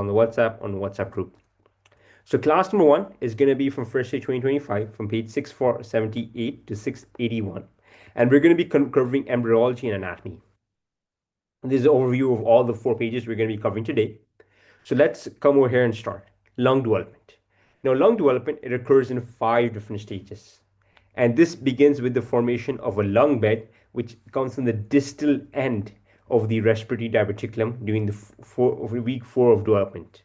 on the WhatsApp group. So class number one is going to be from first day 2025 from page 6478 to 681. And we're going to be covering embryology and anatomy. This is an overview of all the 4 pages we're going to be covering today. So let's come over here and start. Lung development. Now, lung development, it occurs in 5 different stages. And this begins with the formation of a lung bed, which comes from the distal end of the respiratory diverticulum during the week 4 of development.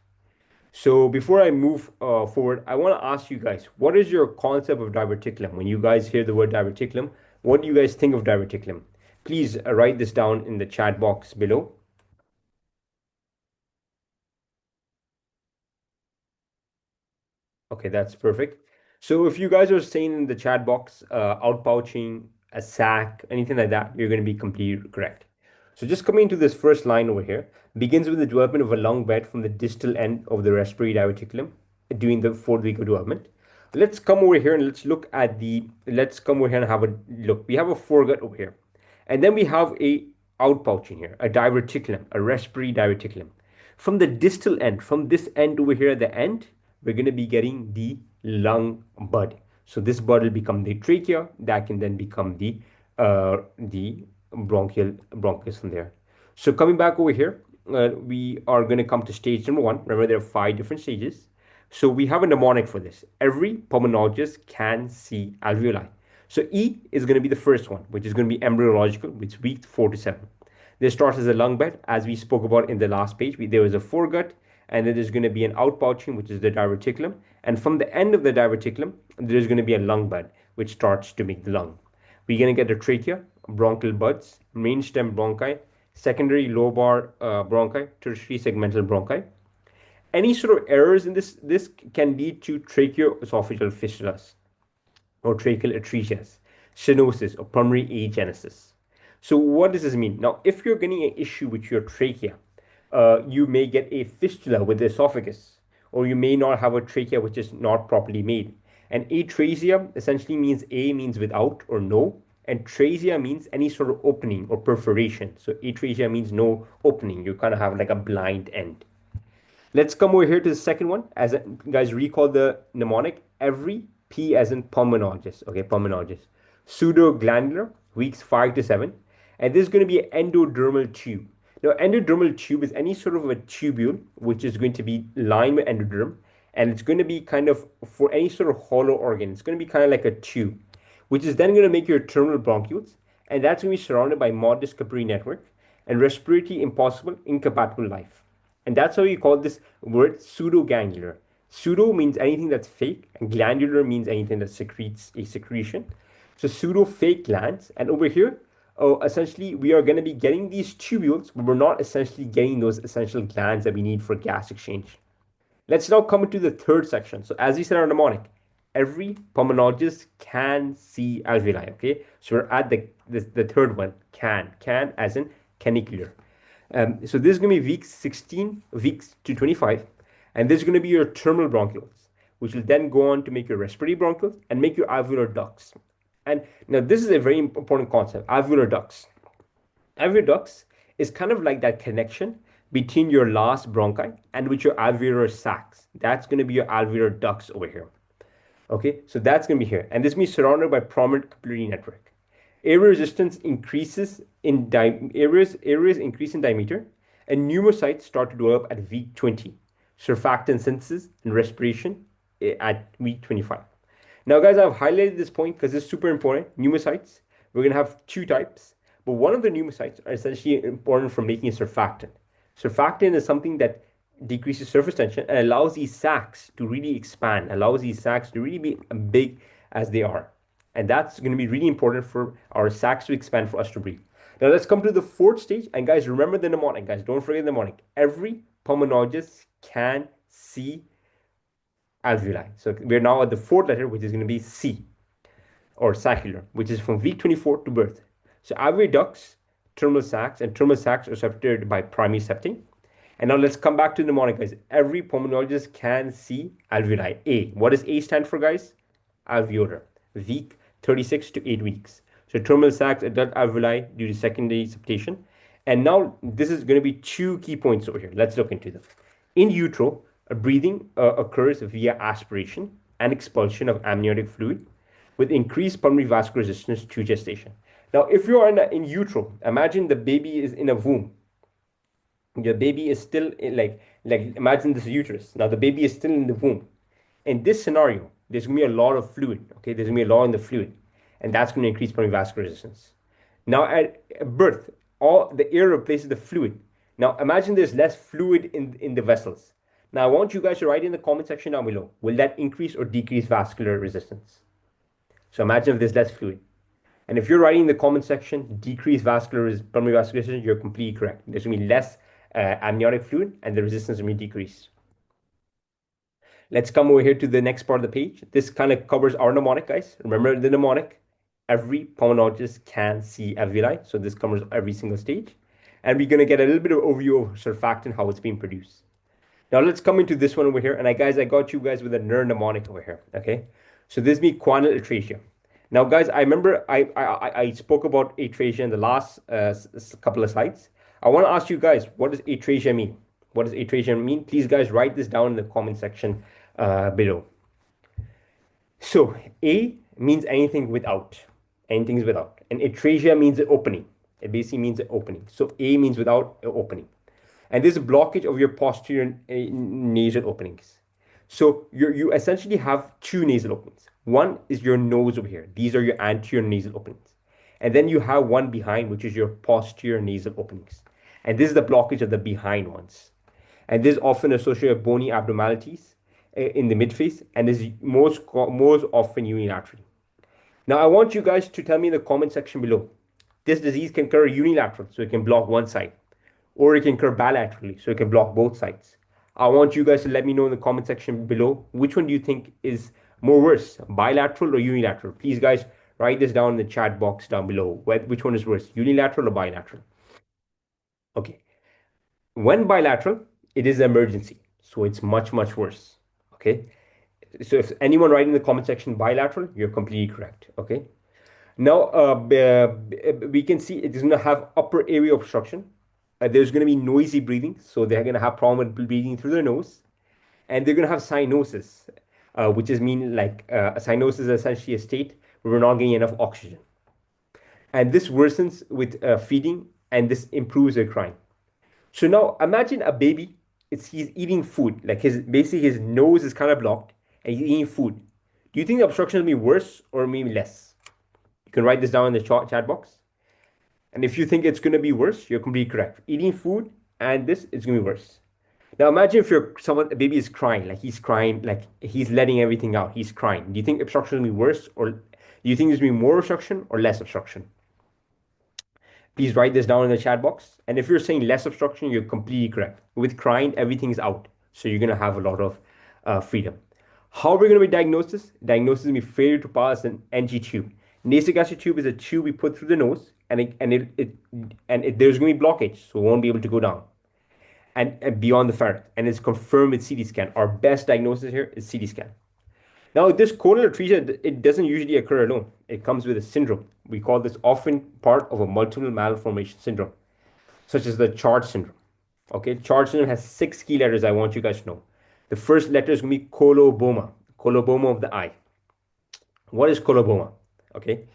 So before I move forward, I want to ask you guys, what is your concept of diverticulum? When you guys hear the word diverticulum, what do you guys think of diverticulum? Please write this down in the chat box below. Okay, that's perfect. So if you guys are saying in the chat box, outpouching, a sac, anything like that, you're going to be completely correct. So just coming to this first line over here, begins with the development of a lung bed from the distal end of the respiratory diverticulum during the 4th week of development. Let's come over here and let's come over here and have a look. We have a foregut over here. And then we have a outpouching here, a diverticulum, a respiratory diverticulum. From the distal end, from this end over here at the end, we're going to be getting the lung bud. So this bud will become the trachea, that can then become the bronchus from there. So coming back over here, we are going to come to stage number one. Remember, there are 5 different stages. So we have a mnemonic for this. Every pulmonologist can see alveoli. So E is going to be the first one, which is going to be embryological, which is week 4 to 7. This starts as a lung bed, as we spoke about in the last page. There was a foregut, and then there's going to be an outpouching, which is the diverticulum. And from the end of the diverticulum, there's going to be a lung bud, which starts to make the lung. We're going to get the trachea, bronchial buds, main stem bronchi, secondary lobar bronchi, tertiary segmental bronchi. Any sort of errors in this can lead to tracheoesophageal fistulas or tracheal atresias, stenosis, or pulmonary agenesis. So what does this mean? Now, if you're getting an issue with your trachea, you may get a fistula with the esophagus, or you may not have a trachea which is not properly made. And atrasia essentially means A means without or no, and trasia means any sort of opening or perforation. So atrasia means no opening. You kind of have like a blind end. Let's come over here to the second one. As guys recall the mnemonic, every P as in pulmonologist. Okay, pulmonologist. Pseudoglandular, weeks 5 to 7. And this is going to be an endodermal tube. Now, endodermal tube is any sort of a tubule which is going to be lined with endoderm, and it's going to be kind of for any sort of hollow organ. It's going to be kind of like a tube, which is then going to make your terminal bronchioles, and that's going to be surrounded by modest capillary network and respiratory impossible incompatible life. And that's how you call this word pseudogangular. Pseudo means anything that's fake, and glandular means anything that secretes a secretion. So pseudo fake glands, and over here, essentially we are going to be getting these tubules, but we're not essentially getting those essential glands that we need for gas exchange. Let's now come into the third section. So as we said in our mnemonic, every pulmonologist can see alveoli. Okay, so we're at the third one, can as in canicular. So this is going to be week 16, weeks to 25, and this is going to be your terminal bronchioles, which will then go on to make your respiratory bronchioles and make your alveolar ducts. And now this is a very important concept, alveolar ducts. Alveolar ducts is kind of like that connection between your last bronchi and with your alveolar sacs. That's going to be your alveolar ducts over here. Okay, so that's going to be here. And this means surrounded by prominent capillary network. Air resistance increases in areas increase in diameter, and pneumocytes start to develop at week 20. Surfactant synthesis and respiration at week 25. Now, guys, I've highlighted this point because it's super important. Pneumocytes, we're going to have 2 types, but one of the pneumocytes are essentially important for making a surfactant. Surfactant is something that decreases surface tension and allows these sacs to really expand, allows these sacs to really be big as they are. And that's going to be really important for our sacs to expand for us to breathe. Now let's come to the fourth stage. And guys, remember the mnemonic. Guys, don't forget the mnemonic. Every pulmonologist can see alveoli. So we're now at the fourth letter, which is going to be C, or saccular, which is from week 24 to birth. So alveolar ducts, terminal sacs, and terminal sacs are separated by primary septing. And now let's come back to the mnemonic, guys. Every pulmonologist can see alveoli. A. What does A stand for, guys? Alveolar. Week 36 to 8 weeks. So terminal sacs, adult alveoli due to secondary septation. And now this is going to be 2 key points over here. Let's look into them. In utero, breathing occurs via aspiration and expulsion of amniotic fluid with increased pulmonary vascular resistance to gestation. Now, if you are in utero, imagine the baby is in a womb. Your baby is still in, like imagine this uterus. Now the baby is still in the womb. In this scenario, there's gonna be a lot of fluid. Okay, there's gonna be a lot in the fluid, and that's gonna increase pulmonary vascular resistance. Now at birth, all the air replaces the fluid. Now imagine there's less fluid in the vessels. Now I want you guys to write in the comment section down below. Will that increase or decrease vascular resistance? So imagine if there's less fluid. And if you're writing in the comment section, decrease pulmonary vascular resistance, you're completely correct. There's going to be less amniotic fluid and the resistance will decrease. Let's come over here to the next part of the page. This kind of covers our mnemonic, guys. Remember the mnemonic? Every pulmonologist can see alveoli. So this covers every single stage. And we're going to get a little bit of overview of surfactant, how it's being produced. Now let's come into this one over here. And I got you guys with a NER mnemonic over here. Okay. So this be guanyl atrasia. Now, guys, I remember I spoke about atrasia in the last couple of slides. I want to ask you guys, what does atrasia mean? What does atrasia mean? Please, guys, write this down in the comment section below. So, A means anything without. Anything is without. And atrasia means an opening. It basically means an opening. So, A means without an opening. And there's a blockage of your posterior nasal openings. So, you essentially have two nasal openings. One is your nose over here. These are your anterior nasal openings. And then you have one behind, which is your posterior nasal openings. And this is the blockage of the behind ones. And this is often associated with bony abnormalities in the midface and is most often unilateral. Now, I want you guys to tell me in the comment section below. This disease can occur unilateral, so it can block one side, or it can occur bilaterally, so it can block both sides. I want you guys to let me know in the comment section below which one do you think is more worse, bilateral or unilateral. Please, guys, write this down in the chat box down below. Which one is worse, unilateral or bilateral? Okay. When bilateral, it is an emergency, so it's much, much worse. Okay. So if anyone writing in the comment section bilateral, you're completely correct. Okay. Now, we can see it is going to have upper area obstruction. There's going to be noisy breathing, so they're going to have problem with breathing through their nose, and they're going to have cyanosis, which is mean like a cyanosis is essentially a state where we're not getting enough oxygen, and this worsens with feeding, and this improves their crying. So now imagine a baby. He's eating food, like his nose is kind of blocked, and he's eating food. Do you think the obstruction will be worse or maybe less? You can write this down in the chat box. And if you think it's going to be worse, you're completely correct. Eating food and this, it's going to be worse. Now imagine if a baby is crying, like he's crying, like he's letting everything out. He's crying. Do you think obstruction will be worse, or do you think there's going to be more obstruction or less obstruction? Please write this down in the chat box. And if you're saying less obstruction, you're completely correct. With crying, everything's out. So you're going to have a lot of freedom. How are we going to be diagnosis? Diagnosis is going to be failure to pass an NG tube. Nasogastric tube is a tube we put through the nose, and there's going to be blockage, so we won't be able to go down and beyond the pharynx. And it's confirmed with CT scan. Our best diagnosis here is CT scan. Now, this coronal atresia, it doesn't usually occur alone. It comes with a syndrome. We call this often part of a multiple malformation syndrome, such as the CHARGE syndrome. Okay, CHARGE syndrome has 6 key letters I want you guys to know. The first letter is going to be coloboma, coloboma of the eye. What is coloboma? Okay,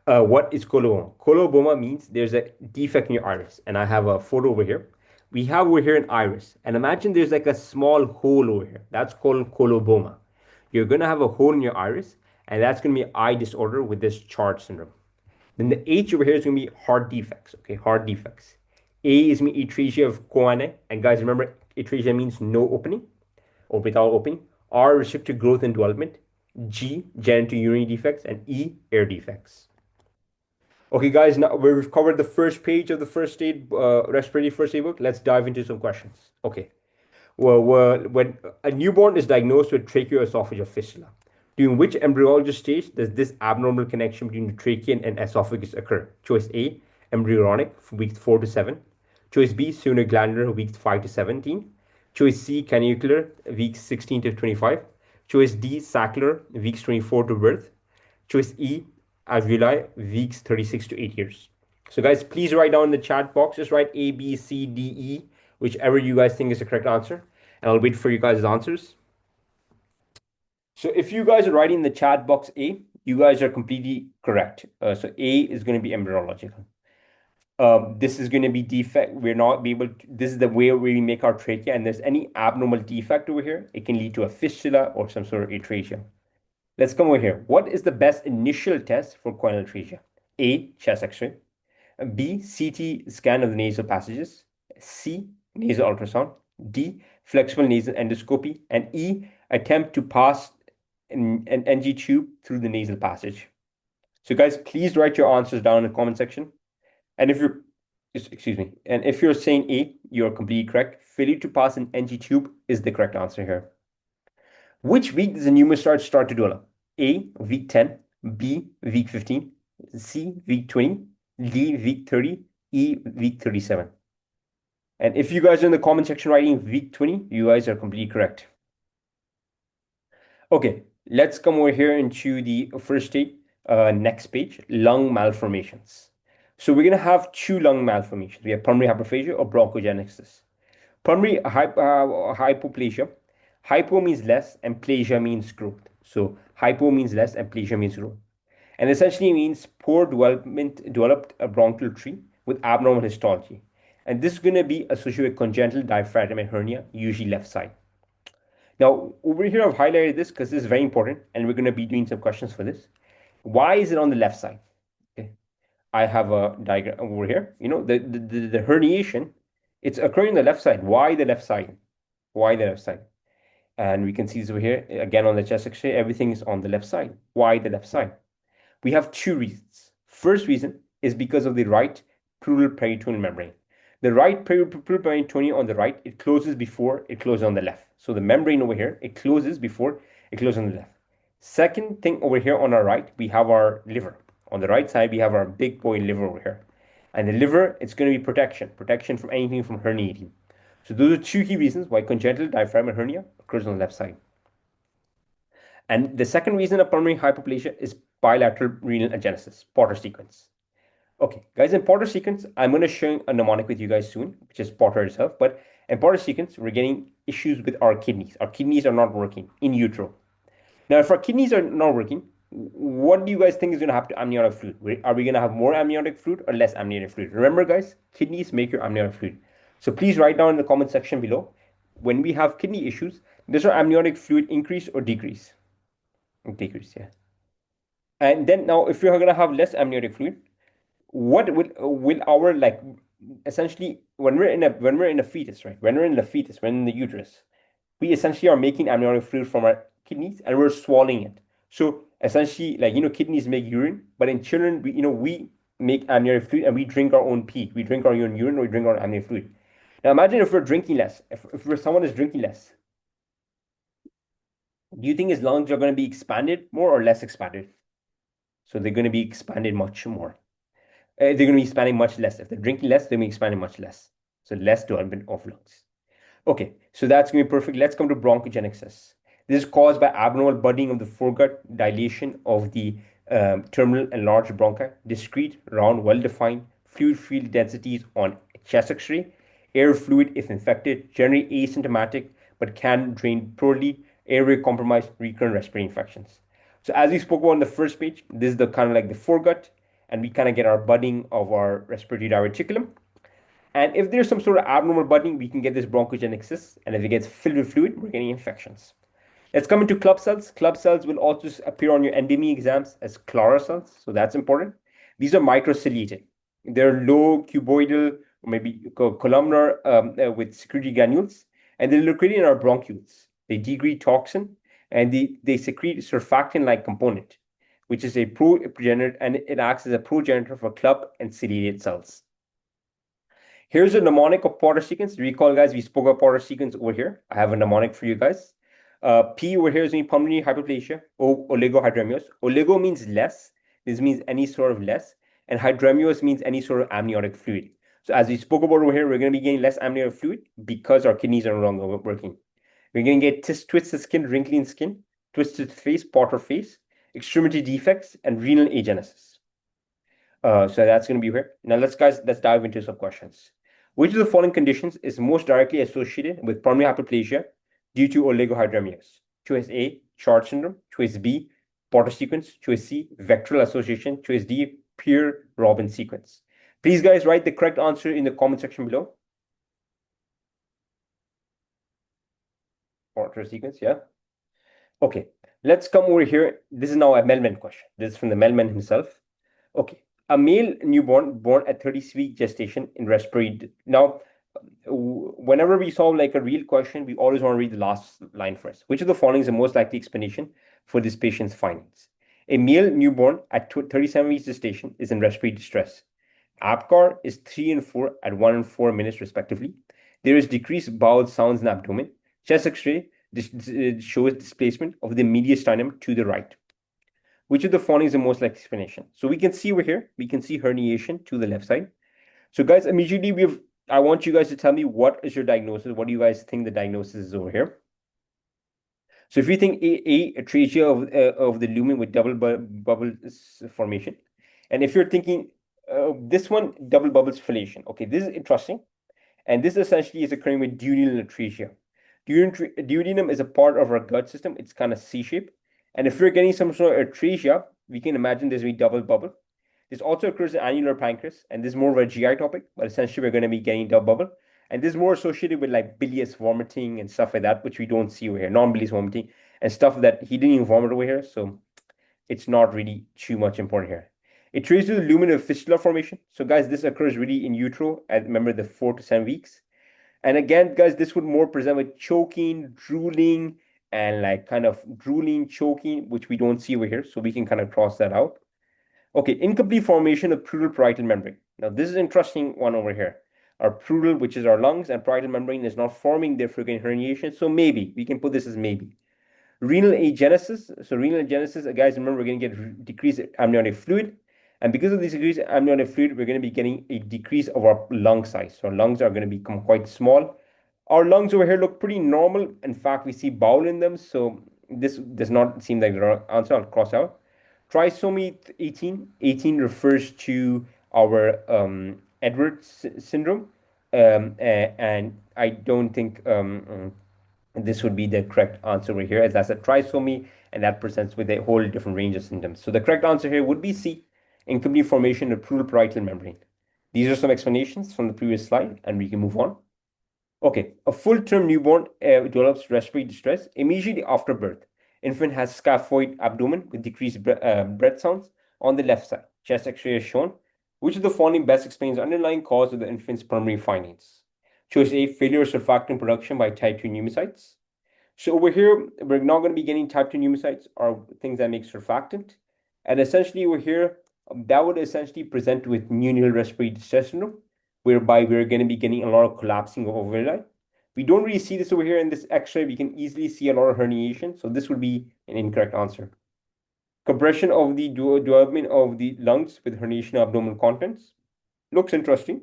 what is coloboma? Coloboma means there's a defect in your iris, and I have a photo over here. We have over here an iris, and imagine there's like a small hole over here. That's called coloboma. You're going to have a hole in your iris, and that's going to be eye disorder with this CHARGE syndrome. Then the H over here is going to be heart defects. Okay, heart defects. A is going to be atresia of Coane, and guys, remember atresia means no opening or without opening. R, restricted growth and development. G, genitourinary defects, and E, air defects. Okay, guys, now we've covered the first page of the first aid, respiratory first aid book. Let's dive into some questions. Okay. Well, when a newborn is diagnosed with tracheoesophageal fistula, during which embryological stage does this abnormal connection between the trachea and esophagus occur? Choice A, embryonic, weeks 4 to 7. Choice B, glandular, weeks 5 to 17. Choice C, canicular, weeks 16 to 25. Choice D, saccular, weeks 24 to birth. Choice E, alveoli, weeks 36 to 8 years. So guys, please write down in the chat box, just write A, B, C, D, E, whichever you guys think is the correct answer. and I'll wait for you guys' answers. So if you guys are writing in the chat box A, you guys are completely correct. So A is going to be embryological. This is going to be defect. We're not be able to, this is the way we make our trachea, and there's any abnormal defect over here, it can lead to a fistula or some sort of atresia. Let's come over here. What is the best initial test for coronal atresia? A, chest x-ray. B, CT scan of the nasal passages. C, nasal ultrasound. D, flexible nasal endoscopy. And E, attempt to pass an NG tube through the nasal passage. So guys, please write your answers down in the comment section. And if you're, excuse me, and if you're saying A, you're completely correct. Failure to pass an NG tube is the correct answer here. Which week does the pneumostarch start to develop? A, week 10, B, week 15, C, week 20, D, week 30, E, week 37. And if you guys are in the comment section writing week 20, you guys are completely correct. Okay, let's come over here into the first stage, next page, lung malformations. So we're going to have two lung malformations. We have pulmonary hyperphagia or bronchogenesis. Pulmonary hypoplasia. Hypo means less and plasia means growth. So hypo means less and plasia means growth. And essentially means poor developed a bronchial tree with abnormal histology. And this is going to be associated with congenital diaphragmatic hernia, usually left side. Now, over here, I've highlighted this because this is very important, and we're going to be doing some questions for this. Why is it on the left side? Okay. I have a diagram over here. You know, the herniation, it's occurring on the left side. Why the left side? Why the left side? And we can see this over here, again on the chest x-ray, everything is on the left side. Why the left side? We have two reasons. First reason is because of the right pleural peritoneal membrane. The right pleural peritoneum on the right, it closes before it closes on the left. So the membrane over here, it closes before it closes on the left. Second thing over here on our right, we have our liver. On the right side, we have our big boy liver over here. And the liver, it's going to be protection from anything from herniating. So those are two key reasons why congenital diaphragmatic hernia occurs on the left side. And the second reason of pulmonary hypoplasia is bilateral renal agenesis, Potter sequence. Okay, guys, in Potter sequence, I'm going to show a mnemonic with you guys soon, which is Potter itself. But in Potter sequence, we're getting issues with our kidneys. Our kidneys are not working in utero. Now, if our kidneys are not working, what do you guys think is going to happen to amniotic fluid? Are we going to have more amniotic fluid or less amniotic fluid? Remember, guys, kidneys make your amniotic fluid. So please write down in the comment section below, when we have kidney issues, does our amniotic fluid increase or decrease? Decrease, yeah. And then now, if you're going to have less amniotic fluid, what will our like essentially when we're in a fetus, right? When we're in the fetus, when in the uterus, we essentially are making amniotic fluid from our kidneys and we're swallowing it. So essentially, like kidneys make urine, but in children, we make amniotic fluid and we drink our own pee. We drink our own urine or we drink our own amniotic fluid. Now imagine if we're drinking less. If someone is drinking less, do you think his lungs are going to be expanded more or less expanded? So they're going to be expanded much more. They're going to be expanding much less. If they're drinking less, they're going to be expanding much less. So less development of lungs. Okay, so that's going to be perfect. Let's come to bronchogenesis. This is caused by abnormal budding of the foregut, dilation of the terminal and large bronchi, discrete, round, well-defined, fluid field densities on chest x-ray, air fluid if infected, generally asymptomatic, but can drain poorly, airway compromise, recurrent respiratory infections. So as we spoke about on the first page, this is the kind of like the foregut, and we kind of get our budding of our respiratory diverticulum. And if there's some sort of abnormal budding, we can get this bronchogenesis. And if it gets filled with fluid, we're getting infections. Let's come into club cells. Club cells will also appear on your endemi exams as Clara cells. So that's important. These are microciliated. They're low cuboidal, or maybe columnar with secretory granules. And they're located in our bronchioles. They degrade toxin and they secrete surfactant-like component, which is a progenitor, and it acts as a progenitor for club and ciliated cells. Here's a mnemonic of Potter sequence. Recall, guys, we spoke about Potter sequence over here. I have a mnemonic for you guys. P over here is going to be pulmonary hyperplasia, oligohydramnios. Oligo means less. This means any sort of less. And hydramnios means any sort of amniotic fluid. So as we spoke about over here, we're going to be getting less amniotic fluid because our kidneys are no longer working. We're going to get twisted skin, wrinkly skin, twisted face, Potter face, extremity defects, and renal agenesis. So that's going to be here. Now let's dive into some questions. Which of the following conditions is most directly associated with pulmonary hyperplasia due to oligohydramnios? Choice A, Chart syndrome. Choice B, Potter sequence. Choice C, vectoral association. Choice D, Pierre-Robin sequence. Please, guys, write the correct answer in the comment section below. Potter sequence, yeah. Okay, let's come over here. This is now a Melman question. This is from the Melman himself. Okay, a male newborn born at 30-week gestation in respiratory. Now, whenever we solve like a real question, we always want to read the last line first. Which of the following is the most likely explanation for this patient's findings? A male newborn at 37 weeks gestation is in respiratory distress. APGAR is 3 and 4 at 1 and 4 minutes respectively. There is decreased bowel sounds in the abdomen. Chest X-ray shows displacement of the mediastinum to the right. Which of the following is the most likely explanation? So we can see over here, we can see herniation to the left side. So guys, immediately I want you guys to tell me what is your diagnosis. What do you guys think the diagnosis is over here? So if you think atresia of the lumen with double bubble formation, and if you're thinking this one, double bubbles fillation. Okay, this is interesting. And this essentially is occurring with duodenal atresia. Duodenum is a part of our gut system. It's kind of C-shaped. And if we're getting some sort of atresia, we can imagine there's a double bubble. This also occurs in annular pancreas, and this is more of a GI topic, but essentially we're going to be getting double bubble. And this is more associated with like bilious vomiting and stuff like that, which we don't see over here, non-bilious vomiting and stuff that he didn't even vomit over here. So it's not really too much important here. It traces the lumen of fistula formation. So guys, this occurs really in utero at, remember, the 4 to 7 weeks. And again, guys, this would more present with choking, drooling, and like kind of drooling, choking, which we don't see over here. So we can kind of cross that out. Okay, incomplete formation of pleural parietal membrane. Now, this is an interesting one over here. Our pleural, which is our lungs, and parietal membrane is not forming, therefore getting herniation. So maybe, we can put this as maybe. Renal agenesis. So renal agenesis, guys, remember, we're going to get decreased amniotic fluid. And because of this decreased amniotic fluid, we're going to be getting a decrease of our lung size. So our lungs are going to become quite small. Our lungs over here look pretty normal. In fact, we see bowel in them. So this does not seem like the wrong answer. I'll cross out. Trisomy 18. 18 refers to our Edwards syndrome. And I don't think this would be the correct answer over here, as that's a trisomy, and that presents with a whole different range of symptoms. So the correct answer here would be C, incomplete formation of pleural parietal membrane. These are some explanations from the previous slide, and we can move on. Okay, a full-term newborn develops respiratory distress immediately after birth. Infant has scaphoid abdomen with decreased breath sounds on the left side. Chest X-ray is shown. Which of the following best explains the underlying cause of the infant's pulmonary findings? Choice A, failure of surfactant production by type 2 pneumocytes. So over here, we're not going to be getting type 2 pneumocytes or things that make surfactant. And essentially over here, that would essentially present with neonatal respiratory distress syndrome, whereby we're going to be getting a lot of collapsing of alveoli. We don't really see this over here in this X-ray. We can easily see a lot of herniation. So this would be an incorrect answer. Compression of the duodenum of the lungs with herniation of abdominal contents. Looks interesting.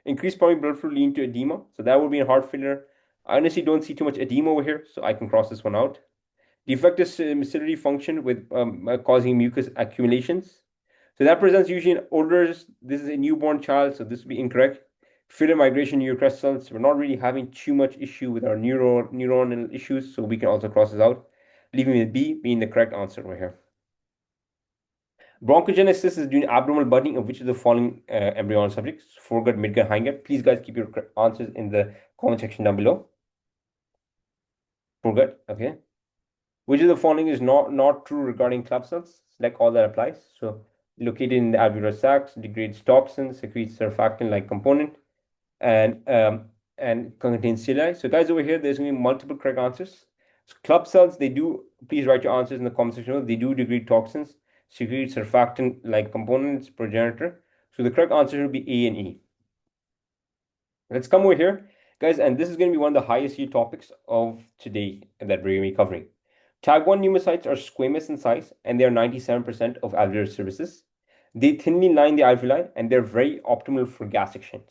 Increased pulmonary blood flow leading to edema. So that would be in heart failure. I honestly don't see too much edema over here, so I can cross this one out. Defective ciliary function with causing mucus accumulations. So that presents usually in older. This is a newborn child, so this would be incorrect. Filler migration neurocrest cells. We're not really having too much issue with our neuronal issues, so we can also cross this out, leaving with B being the correct answer over here. Bronchogenesis is due to abdominal budding of which of the following embryonic subjects? Foregut, midgut, hindgut. Please, guys, keep your answers in the comment section down below. Foregut, okay. Which of the following is not true regarding club cells? Select all that applies. So, located in the alveolar sacs, degrades toxins, secretes surfactant-like component, and contains cilia. So, guys, over here, there's going to be multiple correct answers. So club cells, they do. Please write your answers in the comment section below. They do degrade toxins, secrete surfactant-like components, progenitor. So the correct answer would be A and E. Let's come over here, guys, and this is going to be one of the highest yield topics of today that we're going to be covering. Type 1 pneumocytes are squamous in size, and they are 97% of alveolar surfaces. They thinly line the alveoli, and they're very optimal for gas exchange.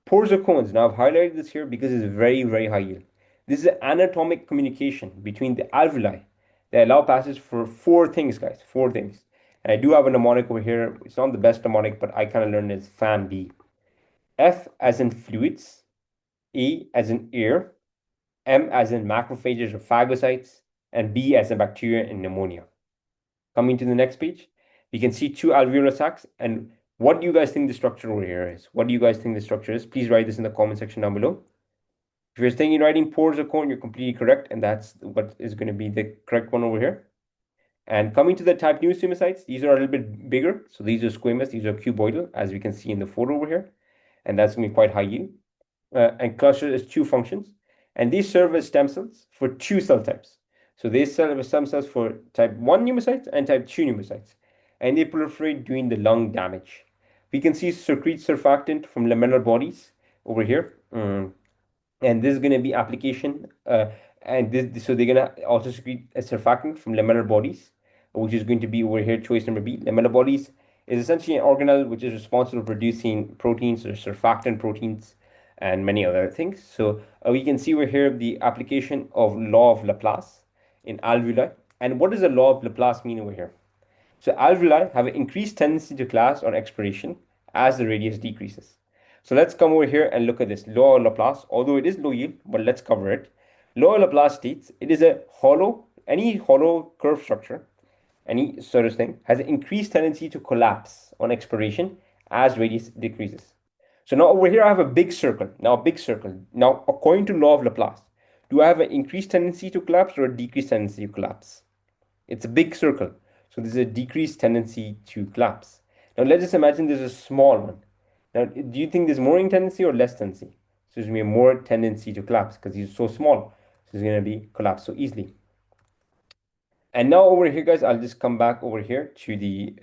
Pores or cones. Now, I've highlighted this here because it's very, very high yield. This is an anatomic communication between the alveoli that allow passage for 4 things, guys. 4 things. And I do have a mnemonic over here. It's not the best mnemonic, but I kind of learned it as FAMB. F as in fluids, A as in air, M as in macrophages or phagocytes, and B as in bacteria and pneumonia. Coming to the next page, we can see two alveolar sacs. And what do you guys think the structure over here is? What do you guys think the structure is? Please write this in the comment section down below. If you're thinking writing pores or cone, you're completely correct, and that's what is going to be the correct one over here. And coming to the type new pseudocytes, these are a little bit bigger. So these are squamous, these are cuboidal, as we can see in the photo over here. And that's going to be quite high yield. And cluster is two functions. And these serve as stem cells for two cell types. So they serve as stem cells for type 1 pneumocytes and type 2 pneumocytes. And they proliferate during the lung damage. We can see secrete surfactant from lamellar bodies over here. And this is going to be application so they're going to also secrete a surfactant from lamellar bodies, which is going to be over here choice number B. Lamellar bodies is essentially an organelle which is responsible for producing proteins or surfactant proteins and many other things. So we can see over here the application of law of Laplace in alveoli. And what does the law of Laplace mean over here? So alveoli have an increased tendency to collapse on expiration as the radius decreases. So let's come over here and look at this law of Laplace. Although it is low yield, but let's cover it. Law of Laplace states it is any hollow curve structure, any sort of thing, has an increased tendency to collapse on expiration as radius decreases. So now over here I have a big circle. Now a big circle. Now according to law of Laplace, do I have an increased tendency to collapse or a decreased tendency to collapse? It's a big circle. So there's a decreased tendency to collapse. Now let's just imagine there's a small one. Now, do you think there's more tendency or less tendency? So there's going to be more tendency to collapse because he's so small. So it's going to be collapsed so easily. And now over here, guys, I'll just come back over here to the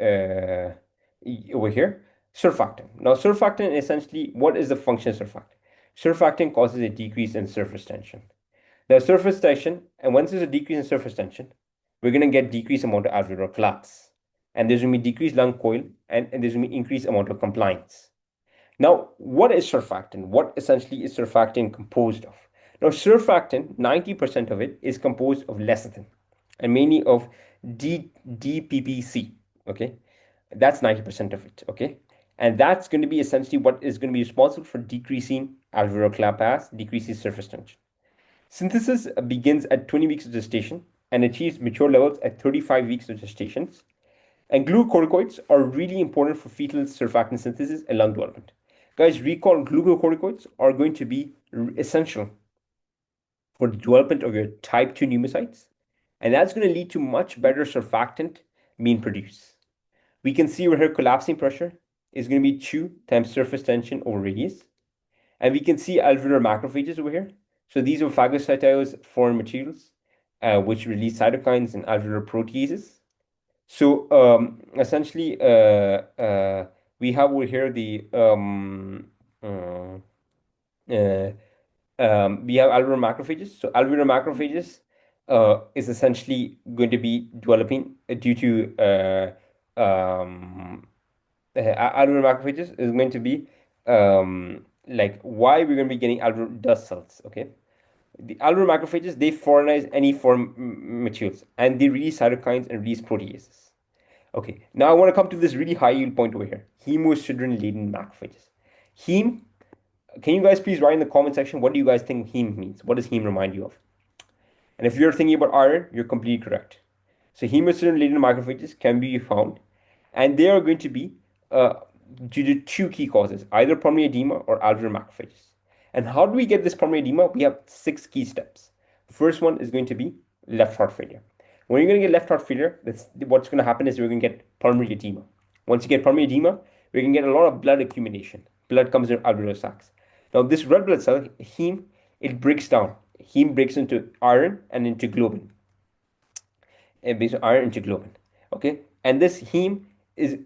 over here, surfactant. Now surfactant essentially, what is the function of surfactant? Surfactant causes a decrease in surface tension. The surface tension, and once there's a decrease in surface tension, we're going to get decreased amount of alveolar collapse. And there's going to be decreased lung coil, and there's going to be increased amount of compliance. Now, what is surfactant? What essentially is surfactant composed of? Now, surfactant, 90% of it is composed of lecithin, and mainly of DPPC, okay? That's 90% of it, okay? And that's going to be essentially what is going to be responsible for decreasing alveolar collapse, decreasing surface tension. Synthesis begins at 20 weeks of gestation and achieves mature levels at 35 weeks of gestation. And glucocorticoids are really important for fetal surfactant synthesis and lung development. Guys, recall glucocorticoids are going to be essential for the development of your type 2 pneumocytes, and that's going to lead to much better surfactant being produced. We can see over here collapsing pressure is going to be 2 times surface tension over radius. And we can see alveolar macrophages over here. So these are phagocytosed foreign materials, which release cytokines and alveolar proteases. So essentially, we have over here we have alveolar macrophages. So alveolar macrophages is essentially going to be developing due to alveolar macrophages is going to be like why we're going to be getting alveolar dust cells. Okay, the alveolar macrophages, they foreignize any foreign materials and they release cytokines and release proteases. Okay, now I want to come to this really high yield point over here, hemosiderin laden macrophages. Heme, can you guys please write in the comment section what do you guys think heme means? What does heme remind you of? And if you're thinking about iron, you're completely correct. So hemosiderin laden macrophages can be found, and they are going to be due to two key causes, either pulmonary edema or alveolar macrophages. And how do we get this pulmonary edema? We have 6 key steps. The first one is going to be left heart failure. When you're going to get left heart failure, what's going to happen is you're going to get pulmonary edema. Once you get pulmonary edema, we're going to get a lot of blood accumulation. Blood comes in alveolar sacs. Now, this red blood cell, heme, it breaks down. Heme breaks into iron and into globin. It breaks iron into globin. Okay? And this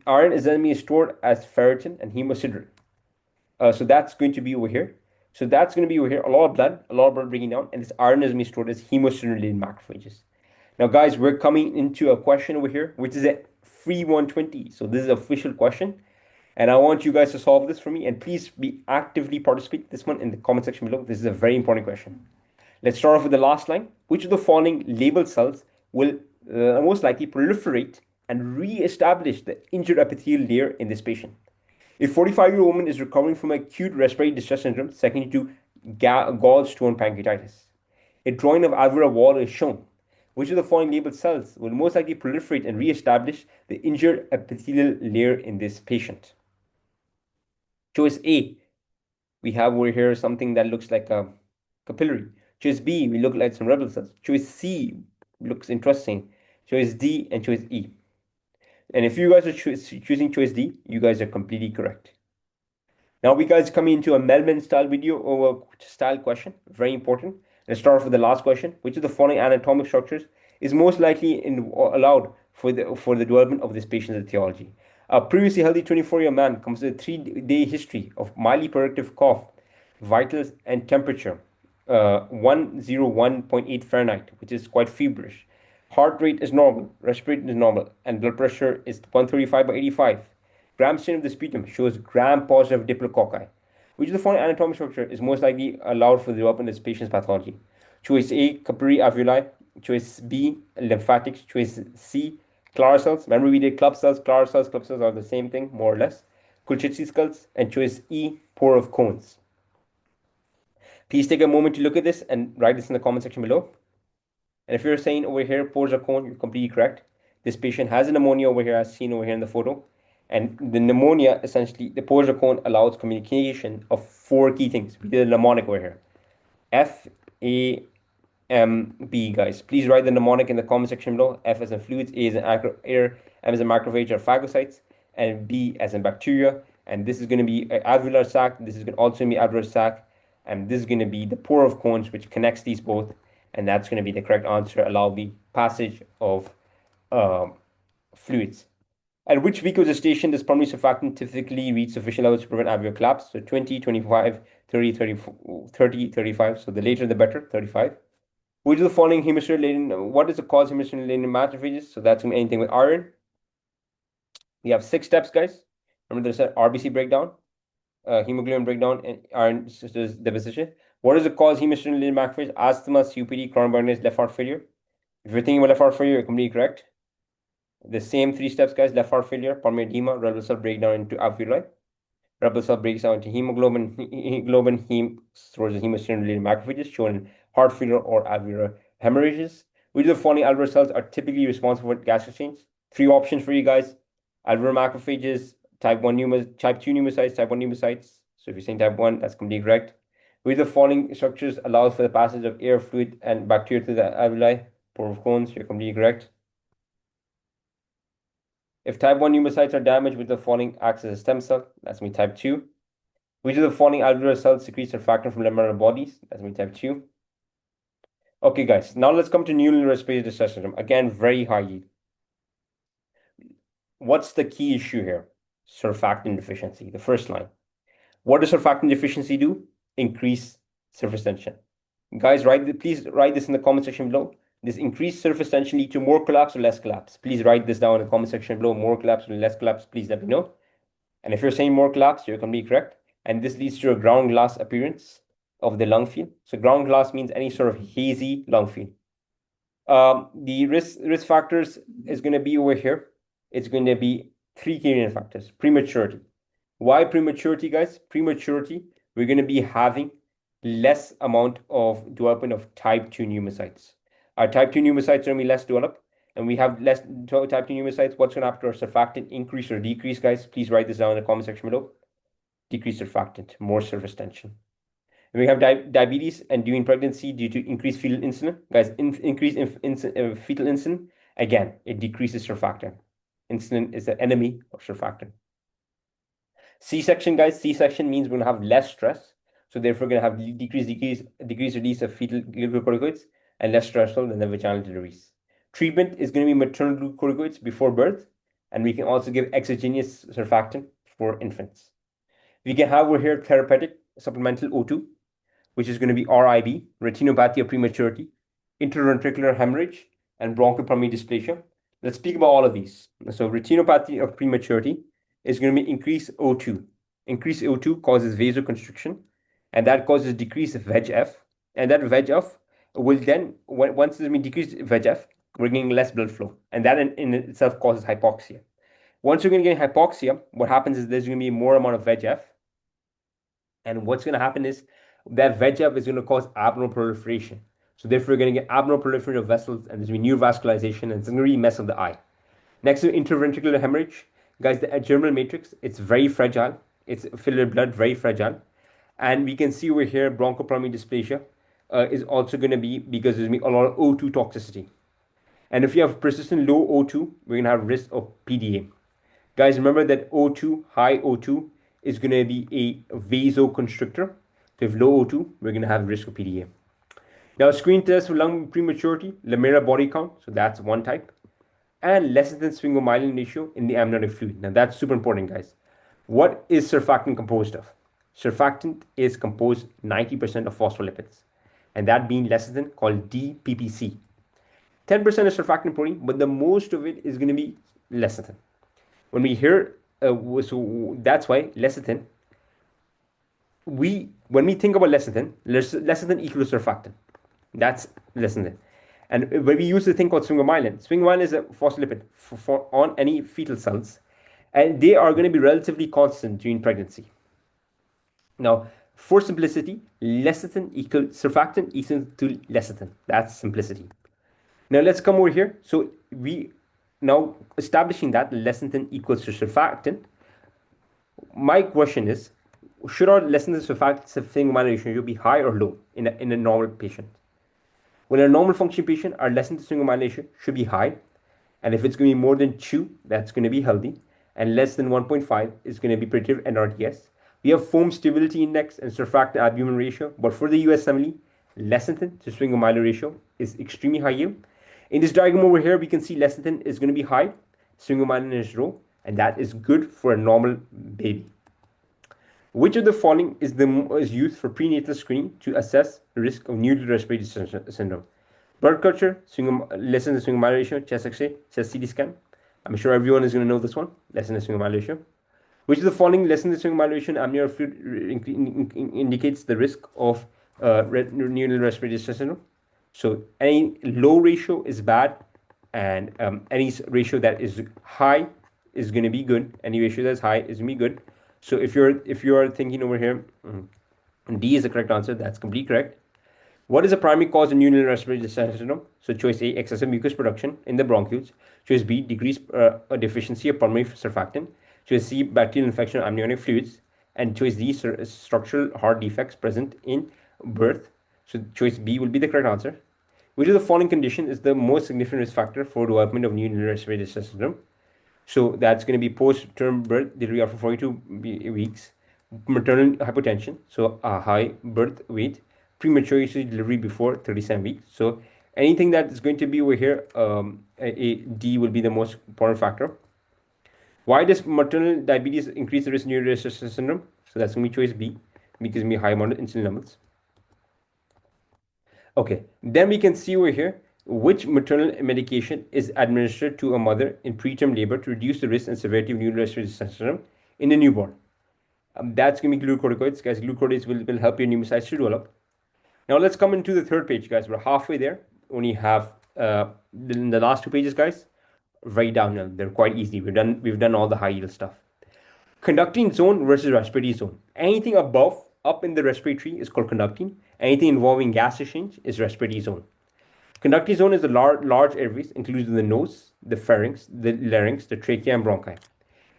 iron is then being stored as ferritin and hemosiderin. So that's going to be over here. So that's going to be over here. A lot of blood breaking down, and this iron is being stored as hemosiderin macrophages. Now, guys, we're coming into a question over here, which is a free 120. So this is an official question, and I want you guys to solve this for me. And please be actively participate this one in the comment section below. This is a very important question. Let's start off with the last line. Which of the following labeled cells will most likely proliferate and re-establish the injured epithelial layer in this patient? A 45-year-old woman is recovering from acute respiratory distress syndrome secondary to gallstone pancreatitis. A drawing of alveolar wall is shown. Which of the following labeled cells will most likely proliferate and re-establish the injured epithelial layer in this patient? Choice A, we have over here something that looks like a capillary. Choice B, we look like some red blood cells. Choice C looks interesting. Choice D and choice E. And if you guys are choosing choice D, you guys are completely correct. Now we guys coming into a Melvin style video or a style question, very important. Let's start off with the last question. Which of the following anatomic structures is most likely allowed for the development of this patient's etiology? A previously healthy 24-year man comes with a 3-day history of mildly productive cough, vitals, and temperature, 101.8 Fahrenheit, which is quite feverish. Heart rate is normal, respiration is normal, and blood pressure is 135/85. Gram stain of the sputum shows gram-positive diplococci. Which of the following anatomic structure is most likely allowed for the development of this patient's pathology? Choice A, capillary alveoli. Choice B, lymphatics. Choice C, Clara cells. Remember we did club cells, Clara cells. Club cells are the same thing, more or less. Kulchitsky skulls. And choice E, pore of cones. Please take a moment to look at this and write this in the comment section below. And if you're saying over here, pores of cone, you're completely correct. This patient has a pneumonia over here, as seen over here in the photo. And the pneumonia, essentially, the pores of cone allows communication of 4 key things. We did a mnemonic over here. F, A, M, B, guys. Please write the mnemonic in the comment section below. F as in fluids, A as in air, M as in macrophage or phagocytes, and B as in bacteria. And this is going to be an alveolar sac. This is also going to be alveolar sac. And this is going to be the pore of cones, which connects these both. And that's going to be the correct answer, allow the passage of fluids. At which week of gestation does pulmonary surfactant typically reach sufficient levels to prevent alveolar collapse? So 20, 25, 30, 30, 35. So the later the better, 35. Which of the following hemocyanin, what is the cause of hemocyanin macrophages? So that's going to be anything with iron. We have 6 steps, guys. Remember there's an RBC breakdown, hemoglobin breakdown, and iron deposition. What is the cause of hemocyanin macrophage? Asthma, COPD, chronic bronchitis, left heart failure. If you're thinking about left heart failure, you're completely correct. The same 3 steps, guys. Left heart failure, pulmonary edema, red blood cell breakdown into alveoli. Red blood cell breaks down into hemoglobin. Heme stores the hemocyanin-related macrophages shown in heart failure or alveolar hemorrhages. Which of the following alveolar cells are typically responsible for gas exchange? 3 options for you guys. Alveolar macrophages, type 2 pneumocytes, type 1 pneumocytes. So if you're saying type 1, that's completely correct. Which of the following structures allows for the passage of air, fluid, and bacteria through the alveoli? Pore of cones, you're completely correct. If type 1 pneumocytes are damaged, with the following acts as a stem cell? That's going to be type 2. Which of the following alveolar cells secretes surfactant from lamellary bodies? That's going to be type 2. Okay, guys, now let's come to neural respiratory distress syndrome. Again, very high yield. What's the key issue here? Surfactant deficiency, the first line. What does surfactant deficiency do? Increase surface tension. Guys, please write this in the comment section below. This increased surface tension lead to more collapse or less collapse? Please write this down in the comment section below. More collapse or less collapse, please let me know. And if you're saying more collapse, you're completely correct. And this leads to a ground glass appearance of the lung field. So ground glass means any sort of hazy lung field. The risk factors is going to be over here. It's going to be 3 key factors. Prematurity. Why prematurity, guys? Prematurity, we're going to be having less amount of development of type 2 pneumocytes. Our type 2 pneumocytes are going to be less developed, and we have less type 2 pneumocytes. What's going to happen to our surfactant? Increase or decrease, guys? Please write this down in the comment section below. Decrease surfactant, more surface tension. And we have diabetes and during pregnancy due to increased fetal insulin. Guys, increased fetal insulin, again, it decreases surfactant. Insulin is the enemy of surfactant. C-section, guys, C-section means we're going to have less stress. So therefore, we're going to have decreased release of fetal glucocorticoids and less stressful than the vaginal deliveries. Treatment is going to be maternal glucocorticoids before birth. And we can also give exogenous surfactant for infants. We can have over here therapeutic supplemental O2, which is going to be RIB, retinopathy of prematurity, interventricular hemorrhage, and bronchopulmonary dysplasia. Let's speak about all of these. So retinopathy of prematurity is going to be increased O2. Increased O2 causes vasoconstriction, and that causes decrease of VEGF. And that VEGF will then, once there's been decreased VEGF, we're getting less blood flow. And that in itself causes hypoxia. Once you're going to get hypoxia, what happens is there's going to be more amount of VEGF. And what's going to happen is that VEGF is going to cause abnormal proliferation. So therefore, you're going to get abnormal proliferation of vessels, and there's going to be neovascularization, and it's going to really mess up the eye. Next to interventricular hemorrhage, guys, the germinal matrix, it's very fragile. It's filled with blood, very fragile. And we can see over here, bronchopulmonary dysplasia is also going to be because there's going to be a lot of O2 toxicity. And if you have persistent low O2, we're going to have risk of PDA. Guys, remember that O2, high O2, is going to be a vasoconstrictor. So if low O2, we're going to have risk of PDA. Now, screen test for lung prematurity, Lamera body count. So that's one type. And less than sphingomyelin ratio in the amniotic fluid. Now, that's super important, guys. What is surfactant composed of? Surfactant is composed 90% of phospholipids. And that being less than called DPPC. 10% is surfactant protein, but the most of it is going to be lecithin. When we hear, so that's why lecithin, when we think about lecithin equals surfactant. That's lecithin. And when we use the thing called sphingomyelin is a phospholipid on any fetal cells, and they are going to be relatively constant during pregnancy. Now, for simplicity, lecithin equals surfactant equals to lecithin. That's simplicity. Now let's come over here. So we now establishing that lecithin equals to surfactant. My question is, should our lecithin to surfactant ratio be high or low in a normal patient? When a normal function patient, our lecithin to sphingomyelin ratio should be high. And if it's going to be more than 2, that's going to be healthy. And less than 1.5 is going to be predictive NRDS. We have foam stability index and surfactant albumin ratio. But for the USMLE, lecithin to sphingomyelin ratio is extremely high yield. In this diagram over here, we can see lecithin is going to be high, sphingomyelin is low, and that is good for a normal baby. Which of the following is used for prenatal screening to assess the risk of newly respiratory syndrome? Blood culture, lecithin to sphingomyelin ratio, chest X-ray, chest CT scan. I'm sure everyone is going to know this one. Lecithin to sphingomyelin ratio. Which of the following lecithin to sphingomyelin ratio and amniotic fluid indicates the risk of newly respiratory syndrome? So any low ratio is bad, and any ratio that is high is going to be good. Any ratio that's high is going to be good. So if you're thinking over here, D is the correct answer. That's completely correct. What is the primary cause of newly respiratory syndrome? So choice A, excessive mucus production in the bronchioles. Choice B, decreased deficiency of pulmonary surfactant. Choice C, bacterial infection of amniotic fluids. And choice D, structural heart defects present in birth. So choice B will be the correct answer. Which of the following condition is the most significant risk factor for development of newly respiratory syndrome? So that's going to be post-term birth, delivery after 42 weeks, maternal hypotension, so a high birth weight, premature delivery before 37 weeks. So anything that is going to be over here, a D will be the most important factor. Why does maternal diabetes increase the risk of newly respiratory syndrome? So that's going to be choice B, because we high amount of insulin levels. Okay, then we can see over here which maternal medication is administered to a mother in preterm labor to reduce the risk and severity of newly respiratory syndrome in the newborn. That's going to be glucocorticoids, guys. Glucocorticoids will help your pneumocytes to develop. Now let's come into the third page, guys. We're halfway there. Only have the last 2 pages, guys. Very downhill. They're quite easy. We've done all the high yield stuff. Conducting zone versus respiratory zone. Anything up in the respiratory is called conducting. Anything involving gas exchange is respiratory zone. Conducting zone is the large airways, including the nose, the pharynx, the larynx, the trachea, and bronchi.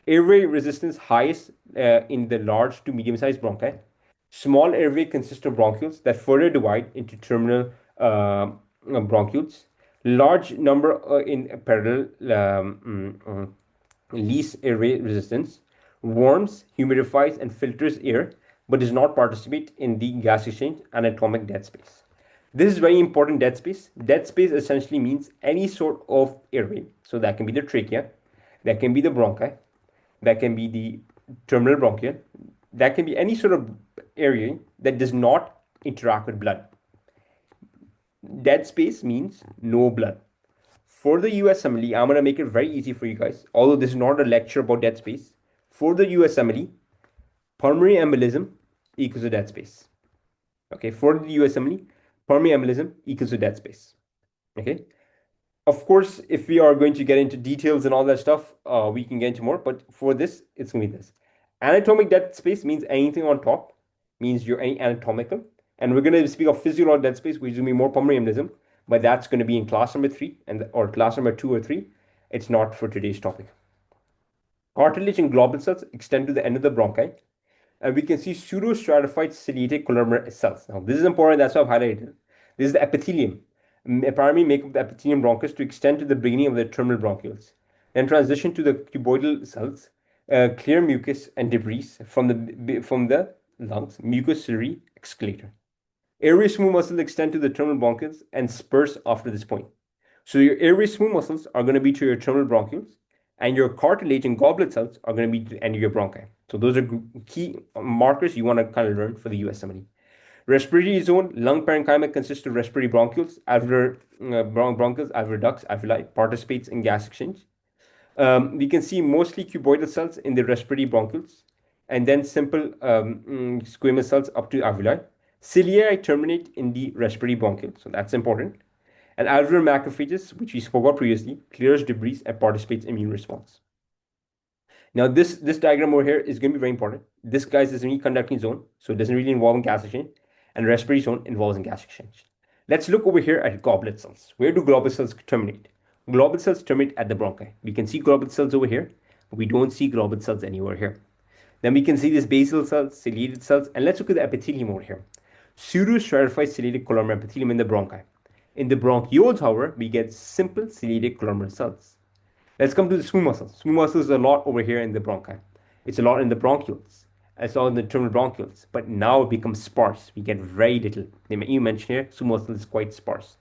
Airway resistance highest in the large to medium-sized bronchi. Small airway consists of bronchioles that further divide into terminal bronchioles. Large number in parallel least airway resistance. Warms, humidifies, and filters air, but does not participate in the gas exchange anatomic dead space. This is very important, dead space. Dead space essentially means any sort of airway. So that can be the trachea, that can be the bronchi, that can be the terminal bronchial, that can be any sort of area that does not interact with blood. Dead space means no blood. For the USMLE, I'm going to make it very easy for you guys, although this is not a lecture about dead space. For the USMLE, pulmonary embolism equals to dead space. Okay, for the USMLE, pulmonary embolism equals to dead space. Okay, Of course, if we are going to get into details and all that stuff, we can get into more. But for this, it's gonna be this. Anatomic dead space means anything on top, means you're any anatomical. And we're gonna speak of physiological dead space, which is gonna be more pulmonary embolism, but that's gonna be in class number three and or class number two or three. It's not for today's topic. Cartilage and globule cells extend to the end of the bronchi, and we can see pseudostratified ciliate columnar cells. Now, this is important, that's why I've highlighted it. This is the epithelium. Primarily make up the epithelium bronchus to extend to the beginning of the terminal bronchioles. Then transition to the cuboidal cells, clear mucus and debris from the lungs, mucus ciliary excavator. Airway smooth muscles extend to the terminal bronchioles and spurs after this point. So your airway smooth muscles are going to be to your terminal bronchioles, and your cartilage and goblet cells are going to be to the end of your bronchi. So those are key markers you want to kind of learn for the USMLE. Respiratory zone, lung parenchyma consists of respiratory bronchioles, alveolar bronchioles, alveolar ducts, alveoli, participates in gas exchange. We can see mostly cuboidal cells in the respiratory bronchioles, and then simple squamous cells up to alveoli. Cilia terminate in the respiratory bronchiole, so that's important. And alveolar macrophages, which we spoke about previously, clears debris and participates in immune response. Now, this diagram over here is going to be very important. This, guys, is a conducting zone, so it doesn't really involve in gas exchange, and respiratory zone involves in gas exchange. Let's look over here at goblet cells. Where do goblet cells terminate? Goblet cells terminate at the bronchi. We can see goblet cells over here, but we don't see goblet cells anywhere here. Then we can see these basal cells, ciliated cells, and let's look at the epithelium over here. Pseudostratified ciliated columnar epithelium in the bronchi. In the bronchioles, however, we get simple ciliated columnar cells. Let's come to the smooth muscles. Smooth muscles is a lot over here in the bronchi. It's a lot in the bronchioles. It's all in the terminal bronchioles. But now it becomes sparse. We get very little. You mentioned here, smooth muscle is quite sparse.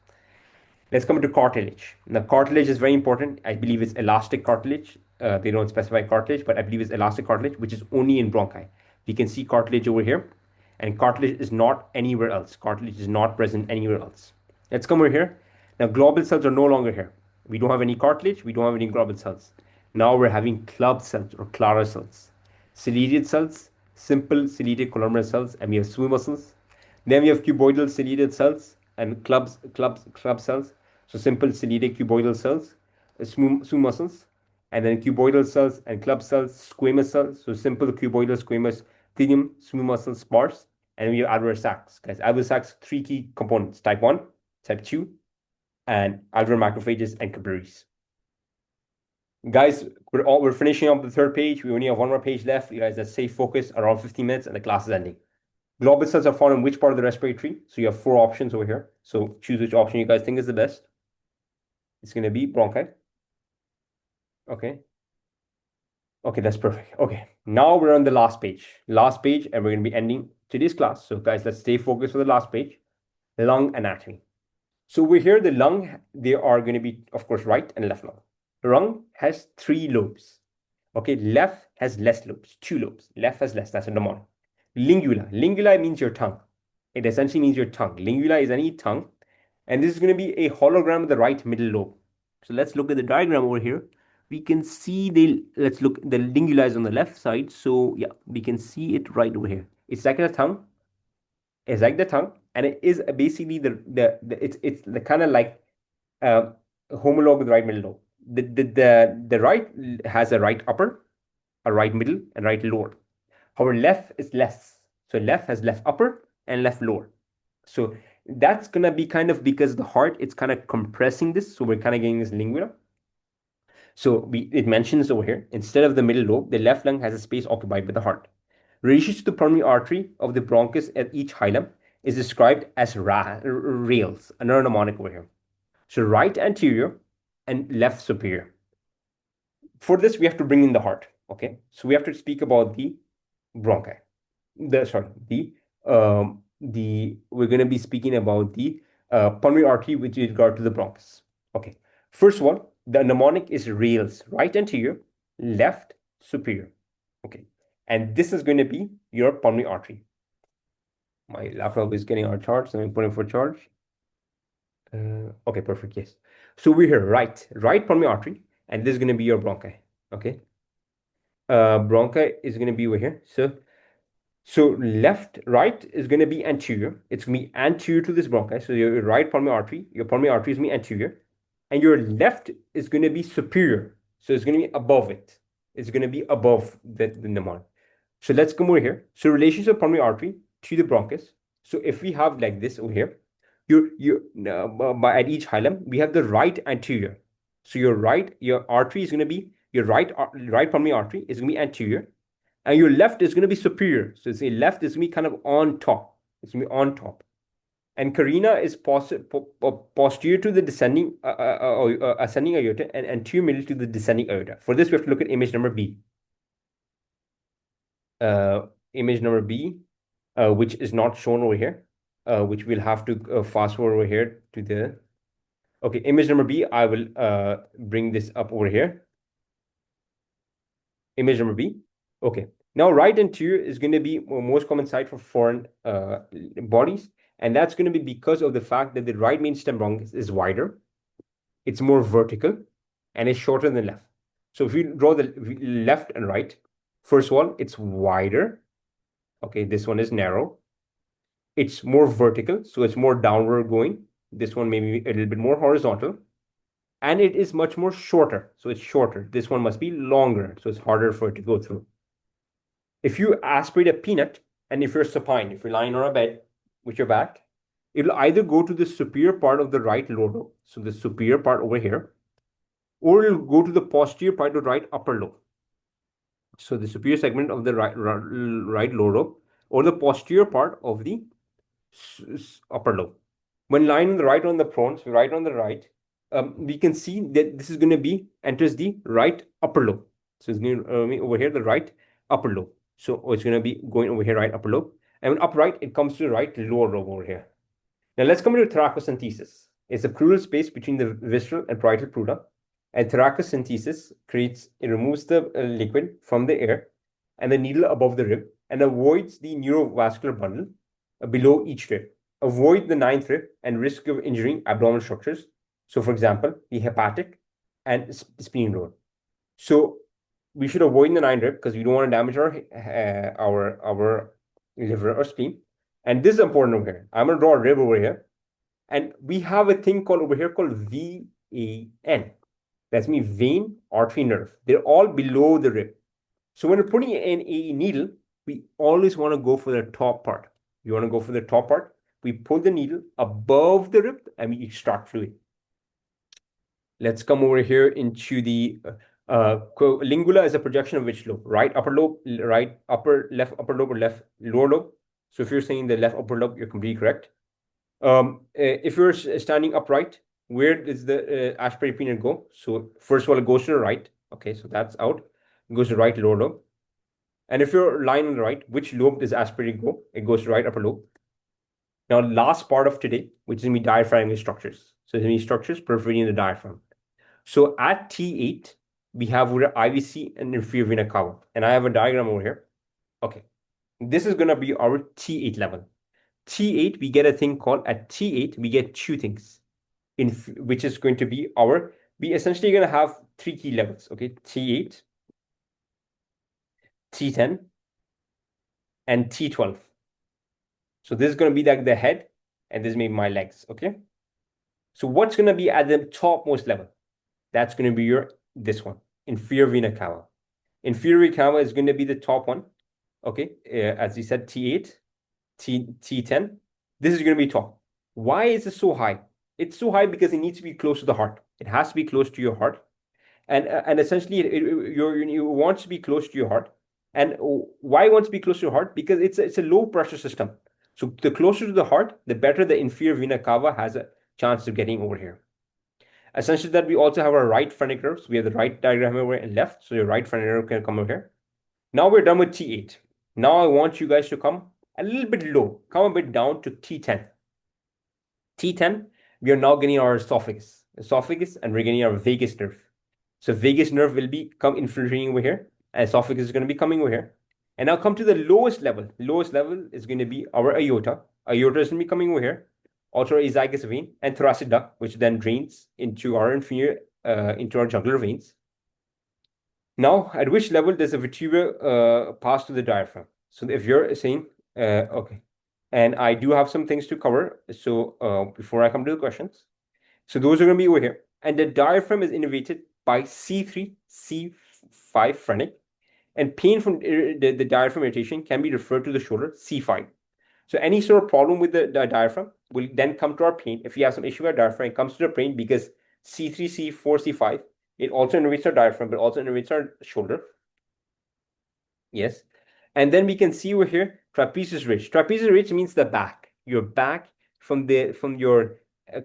Let's come to cartilage. Now, cartilage is very important. I believe it's elastic cartilage. They don't specify cartilage, but I believe it's elastic cartilage, which is only in bronchi. We can see cartilage over here, and cartilage is not anywhere else. Cartilage is not present anywhere else. Let's come over here. Now, globule cells are no longer here. We don't have any cartilage. We don't have any globule cells. Now we're having club cells or Clara cells. Ciliated cells, simple ciliated columnar cells, and we have smooth muscles. Then we have cuboidal ciliated cells and club cells. So simple ciliated cuboidal cells, smooth muscles, and then cuboidal cells and club cells, squamous cells. So simple cuboidal squamous, epithelium, smooth muscles, sparse, and we have alveolar sacs. Guys, alveolar sacs, three key components: type 1, type 2, and alveolar macrophages and capillaries. Guys, we're finishing up the third page. We only have one more page left. You guys, let's stay focused around 15 minutes, and the class is ending. Globule cells are found in which part of the respiratory tree? So you have four options over here. So choose which option you guys think is the best. It's going to be bronchi. Okay. Okay, that's perfect. Okay, now we're on the last page. Last page, and we're going to be ending today's class. So guys, let's stay focused for the last page. Lung anatomy. So we're here, the lung, they are going to be, of course, right and left lung. The lung has three lobes. Okay, left has less lobes, two lobes. Left has less, that's a mnemonic. Lingula. Lingula means your tongue. It essentially means your tongue. Lingula is any tongue. And this is going to be a hologram of the right middle lobe. So let's look at the diagram over here. We can see let's look, the lingula is on the left side. So yeah, we can see it right over here. It's like a tongue. It's like the tongue. And it is basically it's the kind of like homologue with the right middle lobe. The right has a right upper, a right middle, and right lower. However, left is less. So left has left upper and left lower. So that's going to be kind of because the heart, it's kind of compressing this. So we're kind of getting this lingula. So it mentions over here, instead of the middle lobe, the left lung has a space occupied by the heart. Relation to the pulmonary artery of the bronchus at each hilum is described as rails, another mnemonic over here. So right anterior and left superior. For this, we have to bring in the heart. Okay, so we have to speak about the bronchi. We're going to be speaking about the pulmonary artery with regard to the bronchus. Okay, first of all, the mnemonic is rails, right anterior, left superior. Okay, and this is going to be your pulmonary artery. My laptop is getting our charge, so I'm putting for charge. Okay, perfect, yes. So we're here, right pulmonary artery, and this is going to be your bronchi. Okay, bronchi is going to be over here. So right is going to be anterior. It's going to be anterior to this bronchi. So your right pulmonary artery, your pulmonary artery is going to be anterior. and your left is going to be superior. So it's going to be above it. It's going to be above the pneumonia. So let's come over here. So relationship of pulmonary artery to the bronchus. So if we have like this over here, at each hilum, we have the right anterior. So your artery is going to be your right pulmonary artery is going to be anterior, and your left is going to be superior. So say left is going to be kind of on top. It's going to be on top, and carina is posterior to the descending ascending aorta and anterior middle to the descending aorta. For this, we have to look at image number B. Image number B, which is not shown over here, which we'll have to fast forward over here to the. Okay, image number B, I will bring this up over here. Image number B. Okay, now right anterior is going to be most common site for foreign bodies, and that's going to be because of the fact that the right main stem bronchus is wider, it's more vertical, and it's shorter than left. So if you draw the left and right, first of all, it's wider. Okay, this one is narrow. It's more vertical, so it's more downward going. This one may be a little bit more horizontal. And it is much more shorter, so it's shorter. This one must be longer, so it's harder for it to go through. If you aspirate a peanut, and if you're supine, if you're lying on a bed with your back, it'll either go to the superior part of the right lower lobe, so the superior part over here, or it'll go to the posterior part of the right upper lobe. So the superior segment of the right lower lobe, or the posterior part of the upper lobe. When lying on the right on the prone, so right on the right, we can see that this is going to be enters the right upper lobe. So it's going to over here the right upper lobe. So it's going to be going over here right upper lobe, and when upright it comes to the right lower lobe over here. Now let's come to thoracocentesis. It's a pleural space between the visceral and parietal pleura, and thoracocentesis it removes the liquid from the air and the needle above the rib and avoids the neurovascular bundle below each rib. Avoid the ninth rib and risk of injuring abdominal structures. So, for example, the hepatic and spleen road. So, we should avoid the ninth rib because we don't want to damage our liver or spleen. And this is important over here. I'm going to draw a rib over here, and we have a thing called over here called VAN. That's mean vein, artery, nerve. They're all below the rib. So when we're putting in a needle, we always want to go for the top part. You want to go for the top part. We pull the needle above the rib and we extract fluid. Let's come over here into the lingula is a projection of which lobe? Right upper lobe, right upper, left upper lobe, or left lower lobe. So if you're saying the left upper lobe, you're completely correct. If you're standing upright, where does the aspirated peanut go? So first of all, it goes to the right. Okay, so that's out. It goes to the right lower lobe. And if you're lying on the right, which lobe does aspirated go? It goes to the right upper lobe. Now, last part of today, which is going to be diaphragmatic structures. So it's going to be structures perforating the diaphragm. So at T8, we have IVC and inferior vena cava. And I have a diagram over here. Okay, this is going to be our T8 level. T8, we get a thing called, at T8, we get two things, which is going to be we essentially going to have three key levels, okay? T8, T10, and T12. So this is going to be like the head, and this may be my legs, okay? So what's going to be at the topmost level? That's going to be this one, inferior vena cava. Inferior vena cava is going to be the top one, okay? As we said, T8, T10. This is going to be top. Why is it so high? It's so high because it needs to be close to the heart. It has to be close to your heart. And essentially, you want to be close to your heart. And why it wants to be close to your heart? Because it's a low pressure system. So the closer to the heart, the better the inferior vena cava has a chance of getting over here. Essentially, that we also have our right phrenic nerve. So we have the right diagram over and left. So your right phrenic nerve can come over here. Now we're done with T8. Now I want you guys to come a little bit low. Come a bit down to T10. T10, we are now getting our esophagus, and we're getting our vagus nerve. So vagus nerve will come infiltrating over here, and esophagus is going to be coming over here. And now come to the lowest level. Lowest level is going to be our aorta. Aorta is going to be coming over here. Also our azygous vein and thoracic duct, which then drains into our inferior, into our jugular veins. Now, at which level does the vertebra pass to the diaphragm? So if you're saying, okay, and I do have some things to cover. So before I come to the questions, so those are going to be over here. and the diaphragm is innervated by C3, C5 phrenic, and pain from the diaphragm irritation can be referred to the shoulder, C5. So any sort of problem with the diaphragm will then come to our pain. If you have some issue with our diaphragm, it comes to the pain because C3, C4, C5, it also innervates our diaphragm, but also innervates our shoulder. Yes. And then we can see over here, trapezius ridge. Trapezius ridge means the back. Your back from your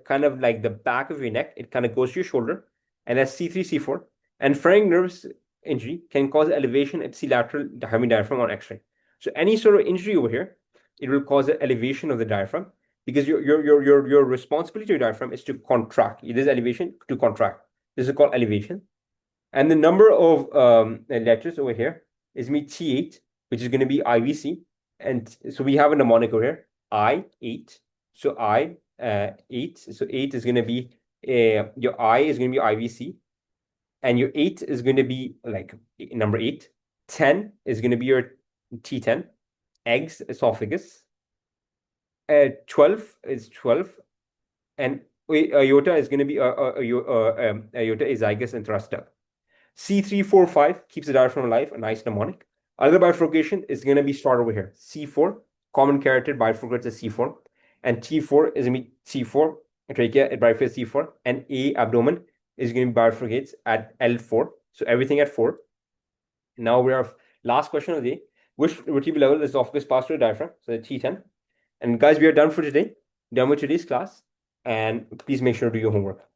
kind of like the back of your neck, it kind of goes to your shoulder, and that's C3, C4. And phrenic nerve injury can cause elevation at C-lateral hemidiaphragm on X-ray. So any sort of injury over here, it will cause an elevation of the diaphragm because your responsibility to your diaphragm is to contract. It is elevation to contract. This is called elevation. And the number of letters over here is me T8, which is going to be IVC. And so we have a mnemonic over here, I8. So I 8. So 8 is going to be, your I is going to be IVC. And your 8 is going to be like number 8. 10 is going to be your T10. Eggs, esophagus. 12 is 12. And iota is going to be iota azygos and thruster. C345 keeps the diaphragm alive, a nice mnemonic. Other bifurcation is going to be started over here. C4, common carotid bifurcates as C4. And T4 is going to be C4, trachea, it bifurcates C4. And A, abdomen, is going to be bifurcates at L4. So everything at 4. Now we have last question of the day. Which vertebral level is the esophagus past to the diaphragm? So the T10. And guys, we are done for today. Done with today's class. And please make sure to do your homework.